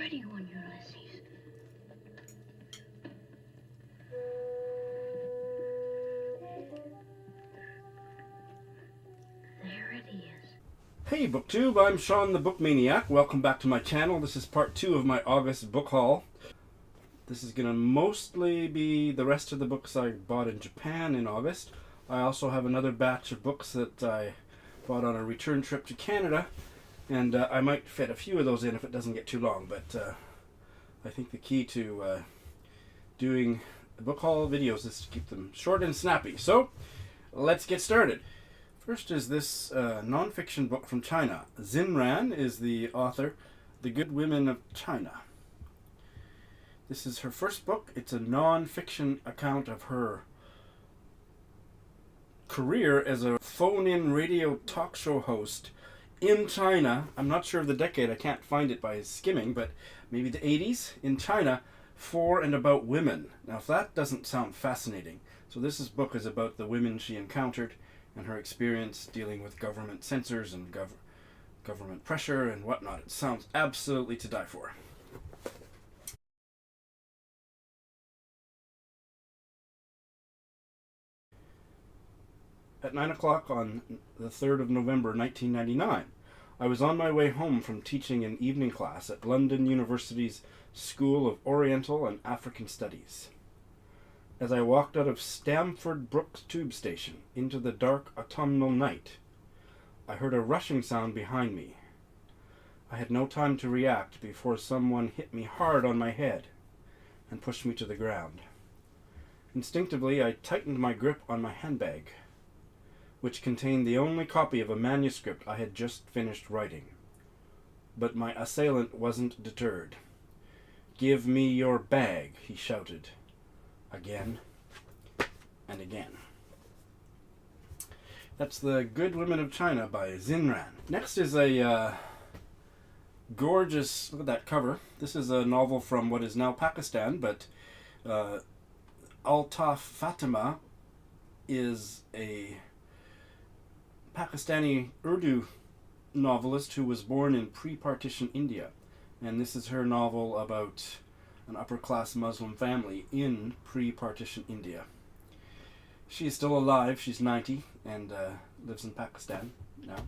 pretty one, Ulysses. There it is. Hey BookTube, I'm Sean the Book Maniac. Welcome back to my channel. This is part 2 of my August book haul. This is going to mostly be the rest of the books I bought in Japan in August. I also have another batch of books that I bought on a return trip to Canada, and I might fit a few of those in if it doesn't get too long, but I think the key to doing book haul videos is to keep them short and snappy. So, let's get started. First is this non-fiction book from China. Xin Ran is the author, The Good Women of China. This is her first book. It's a non-fiction account of her career as a phone-in radio talk show host in China. I'm not sure of the decade. I can't find it by skimming, but maybe the 80s in China, for and about women. Now, if that doesn't sound fascinating. So this book is about the women she encountered and her experience dealing with government censors and government pressure and whatnot. It sounds absolutely to die for. At 9 o'clock on the 3rd of November 1999, I was on my way home from teaching an evening class at London University's School of Oriental and African Studies. As I walked out of Stamford Brooks tube station into the dark autumnal night, I heard a rushing sound behind me. I had no time to react before someone hit me hard on my head and pushed me to the ground. Instinctively, I tightened my grip on my handbag, which contained the only copy of a manuscript I had just finished writing. But my assailant wasn't deterred. "Give me your bag," he shouted. Again and again. That's The Good Women of China by Xin Ran. Next is a gorgeous, look at that cover. This is a novel from what is now Pakistan, but Altaf Fatima is a Pakistani Urdu novelist who was born in pre-partition India. And this is her novel about an upper-class Muslim family in pre-partition India. She is still alive. She's 90 and lives in Pakistan now.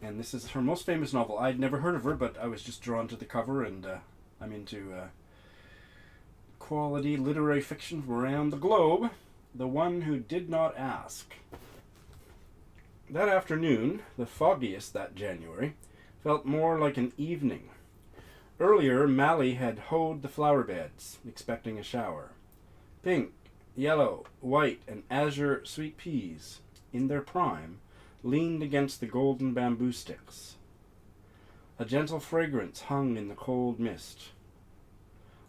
And this is her most famous novel. I'd never heard of her, but I was just drawn to the cover, and I'm into quality literary fiction from around the globe. The One Who Did Not Ask. That afternoon, the foggiest that January, felt more like an evening. Earlier, Mally had hoed the flower beds, expecting a shower. Pink, yellow, white, and azure sweet peas, in their prime, leaned against the golden bamboo sticks. A gentle fragrance hung in the cold mist.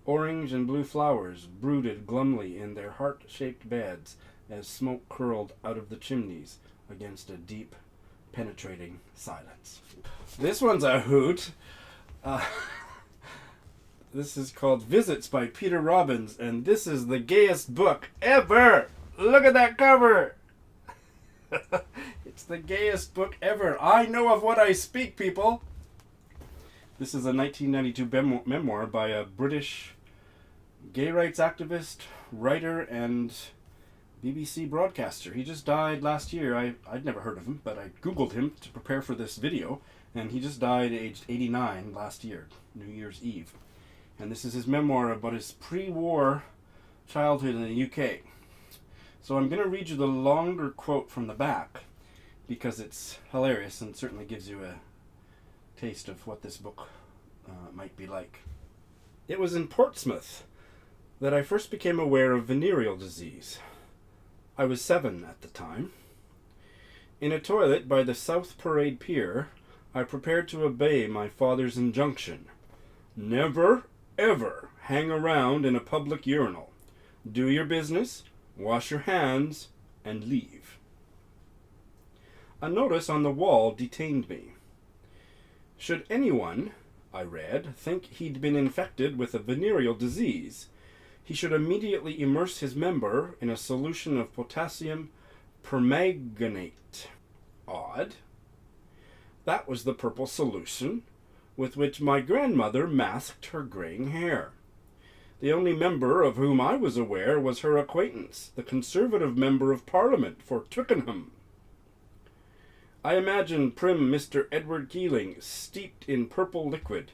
Orange and blue flowers brooded glumly in their heart-shaped beds as smoke curled out of the chimneys against a deep, penetrating silence. This one's a hoot. This is called Visits by Peter Robbins, and this is the gayest book ever! Look at that cover! It's the gayest book ever. I know of what I speak, people! This is a 1992 memoir by a British gay rights activist, writer, and BBC broadcaster. He just died last year. I'd never heard of him, but I googled him to prepare for this video, and he just died aged 89 last year, New Year's Eve. And this is his memoir about his pre-war childhood in the UK. So I'm going to read you the longer quote from the back, because it's hilarious and certainly gives you a taste of what this book might be like. It was in Portsmouth that I first became aware of venereal disease. I was 7 at the time. In a toilet by the South Parade Pier, I prepared to obey my father's injunction. Never, ever hang around in a public urinal. Do your business, wash your hands, and leave. A notice on the wall detained me. Should anyone, I read, think he'd been infected with a venereal disease, he should immediately immerse his member in a solution of potassium permanganate. Odd. That was the purple solution with which my grandmother masked her graying hair. The only member of whom I was aware was her acquaintance, the Conservative Member of Parliament for Twickenham. I imagine prim Mr. Edward Keeling steeped in purple liquid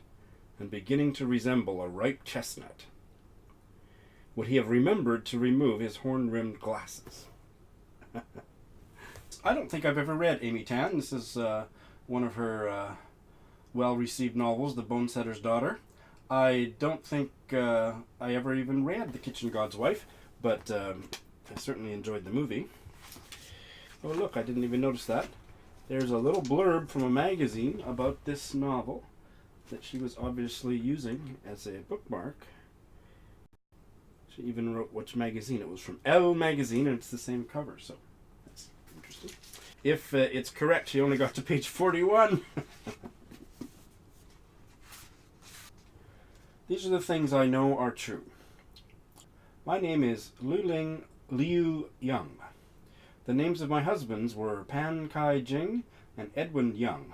and beginning to resemble a ripe chestnut. Would he have remembered to remove his horn-rimmed glasses? I don't think I've ever read Amy Tan. This is one of her well-received novels, The Bonesetter's Daughter. I don't think I ever even read The Kitchen God's Wife, but I certainly enjoyed the movie. Oh look, I didn't even notice that. There's a little blurb from a magazine about this novel that she was obviously using as a bookmark. She even wrote which magazine. It was from Elle magazine, and it's the same cover, so that's interesting. If it's correct, she only got to page 41. These are the things I know are true. My name is Luling Liu Young. The names of my husbands were Pan Kai Jing and Edwin Young.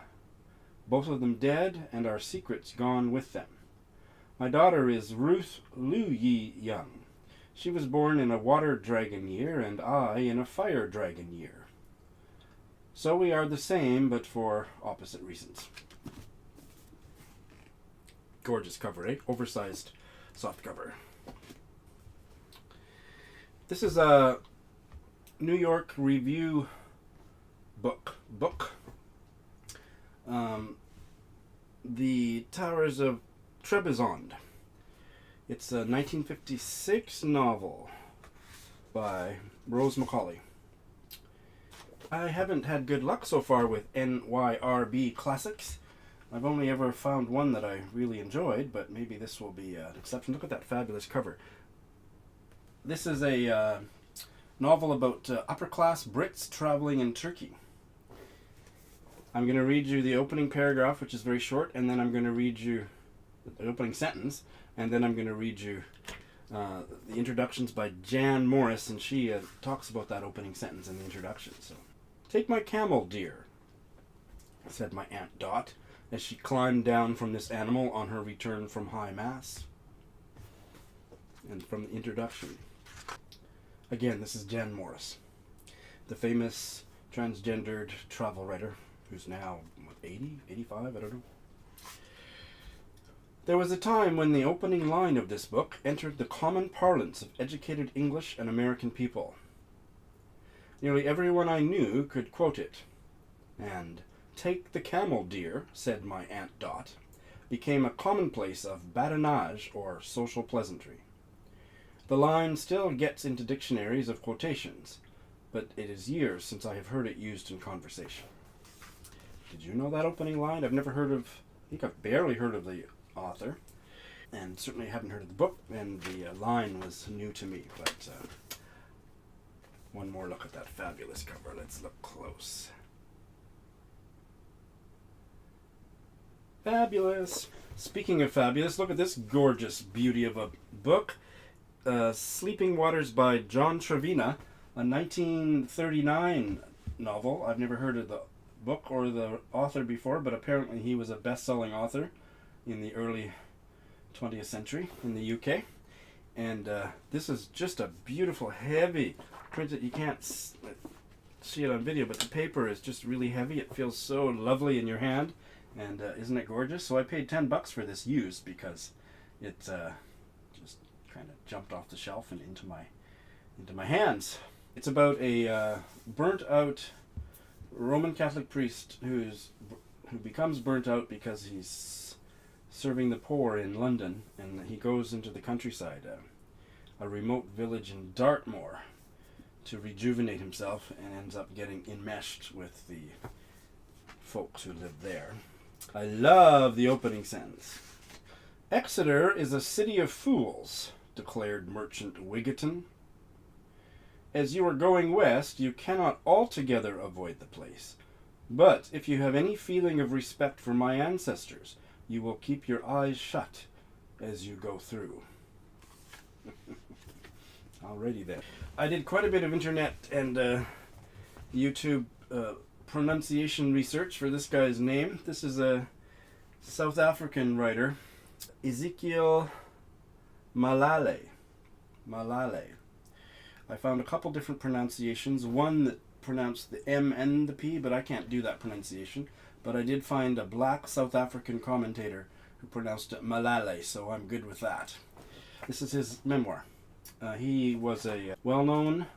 Both of them dead, and our secrets gone with them. My daughter is Ruth Liu Yi Young. She was born in a water dragon year, and I in a fire dragon year. So we are the same, but for opposite reasons. Gorgeous cover, eh? Oversized soft cover. This is a New York Review book. The Towers of Trebizond. It's a 1956 novel by Rose Macaulay. I haven't had good luck so far with NYRB classics. I've only ever found one that I really enjoyed, but maybe this will be an exception. Look at that fabulous cover. This is a novel about upper-class Brits traveling in Turkey. I'm going to read you the opening paragraph, which is very short, and then I'm going to read you the opening sentence, and then I'm going to read you the introductions by Jan Morris, and she talks about that opening sentence in the introduction. So, "Take my camel, dear," said my Aunt Dot, as she climbed down from this animal on her return from High Mass. And from the introduction. Again, this is Jan Morris, the famous transgendered travel writer, who's now, 80, 85, I don't know. There was a time when the opening line of this book entered the common parlance of educated English and American people. Nearly everyone I knew could quote it, and "Take the camel, dear," said my Aunt Dot, became a commonplace of badinage or social pleasantry. The line still gets into dictionaries of quotations, but it is years since I have heard it used in conversation. Did you know that opening line? I think I've barely heard of the author, and certainly haven't heard of the book, and the line was new to me, but one more look at that fabulous cover. Let's look close. Fabulous. Speaking of fabulous, look at this gorgeous beauty of a book. Sleeping Waters by John Trevena, a 1939 novel. I've never heard of the book or the author before, but apparently he was a best-selling author in the early 20th century in the UK. And this is just a beautiful, heavy printed. You can't see it on video, but the paper is just really heavy. It feels so lovely in your hand. And isn't it gorgeous? So I paid $10 for this used because it just kind of jumped off the shelf and into my hands. It's about a burnt out Roman Catholic priest who becomes burnt out because he's serving the poor in London, and he goes into the countryside, a remote village in Dartmoor, to rejuvenate himself, and ends up getting enmeshed with the folks who live there. I love the opening sentence. "Exeter is a city of fools," declared Merchant Wiggerton. "As you are going west, you cannot altogether avoid the place. But if you have any feeling of respect for my ancestors, you will keep your eyes shut as you go through." Alrighty then. I did quite a bit of internet and YouTube pronunciation research for this guy's name. This is a South African writer Ezekiel Malale. Malale. I found a couple different pronunciations. One that pronounced the M and the P, but I can't do that pronunciation. But I did find a black South African commentator who pronounced it Malale, so I'm good with that. This is his memoir. He was a well-known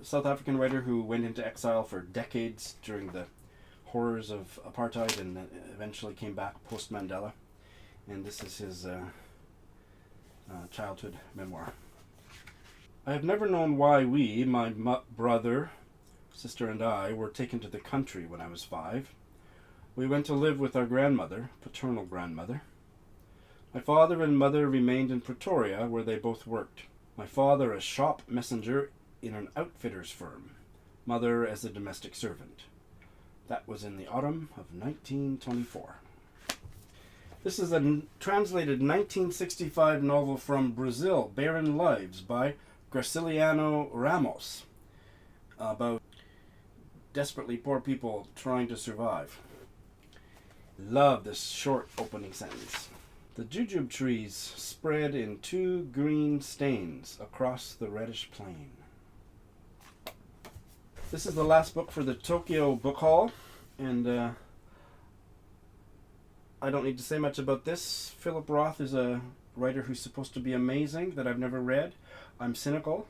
South African writer who went into exile for decades during the horrors of apartheid and eventually came back post-Mandela. And this is his childhood memoir. I have never known why we, my brother, sister and I, were taken to the country when I was 5. We went to live with our grandmother, paternal grandmother. My father and mother remained in Pretoria, where they both worked. My father as shop messenger in an outfitter's firm, mother as a domestic servant. That was in the autumn of 1924. This is a translated 1965 novel from Brazil, Barren Lives, by Graciliano Ramos, about desperately poor people trying to survive. Love this short opening sentence. The jujube trees spread in 2 green stains across the reddish plain. This is the last book for the Tokyo Book Haul, and I don't need to say much about this. Philip Roth is a writer who's supposed to be amazing that I've never read. I'm cynical,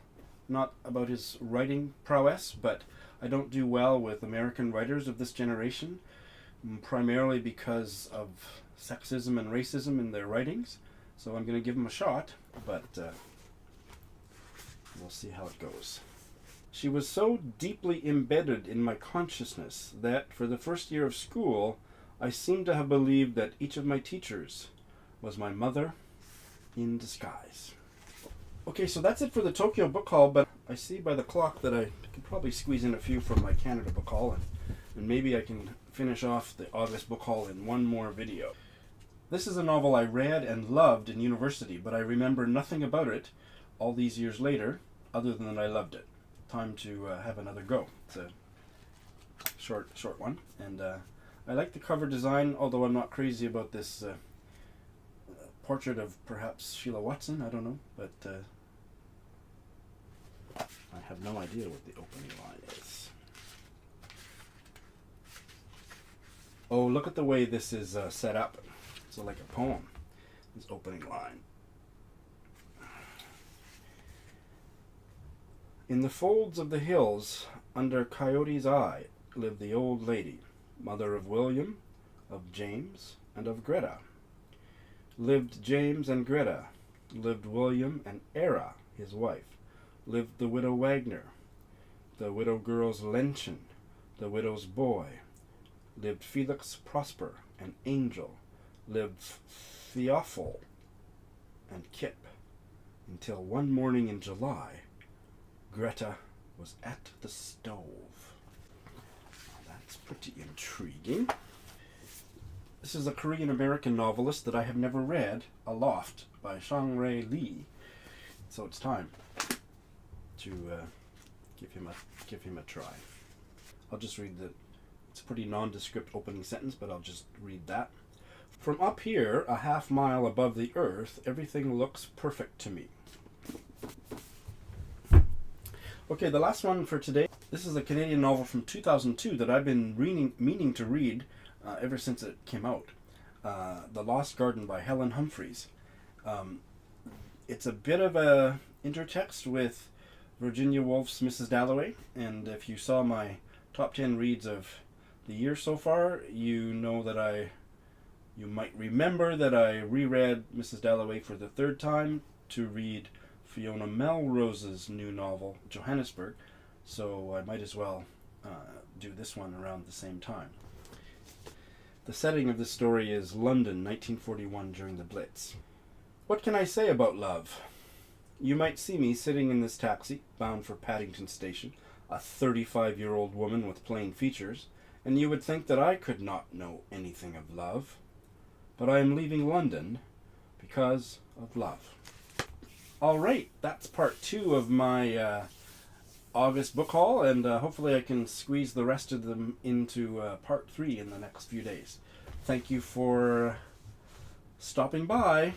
not about his writing prowess, but I don't do well with American writers of this generation, primarily because of sexism and racism in their writings. So I'm going to give them a shot, but we'll see how it goes. She was so deeply embedded in my consciousness that for the first year of school, I seemed to have believed that each of my teachers was my mother in disguise. Okay, so that's it for the Tokyo Book Haul, but I see by the clock that I could probably squeeze in a few from my Canada Book Haul, and maybe I can finish off the August Book Haul in one more video. This is a novel I read and loved in university, but I remember nothing about it all these years later, other than that I loved it. Time to have another go. It's a short one, and I like the cover design, although I'm not crazy about this portrait of perhaps Sheila Watson, I don't know, but I have no idea what the opening line is. Oh, look at the way this is set up. It's like a poem, this opening line. In the folds of the hills, under Coyote's eye, lived the old lady, mother of William, of James, and of Greta. Lived James and Greta, lived William and Era, his wife, lived the widow Wagner, the widow girl's Lenchen, the widow's boy, lived Felix Prosper and Angel, lived Theophil and Kip, until one morning in July, Greta was at the stove. That's pretty intriguing. This is a Korean-American novelist that I have never read, Aloft, by Shang-Rae Lee. So it's time to give him a try. I'll just read it's a pretty nondescript opening sentence, but I'll just read that. From up here, a half mile above the earth, everything looks perfect to me. Okay, the last one for today. This is a Canadian novel from 2002 that I've been meaning to read ever since it came out. The Lost Garden by Helen Humphreys. It's a bit of a intertext with Virginia Woolf's Mrs. Dalloway, and if you saw my top 10 reads of the year so far, you know that you might remember that I reread Mrs. Dalloway for the 3rd time to read Fiona Melrose's new novel, Johannesburg, so I might as well do this one around the same time. The setting of this story is London, 1941, during the Blitz. What can I say about love? You might see me sitting in this taxi, bound for Paddington Station, a 35-year-old woman with plain features, and you would think that I could not know anything of love. But I am leaving London because of love. All right, that's part 2 of my August book haul, and hopefully I can squeeze the rest of them into part 3 in the next few days. Thank you for stopping by.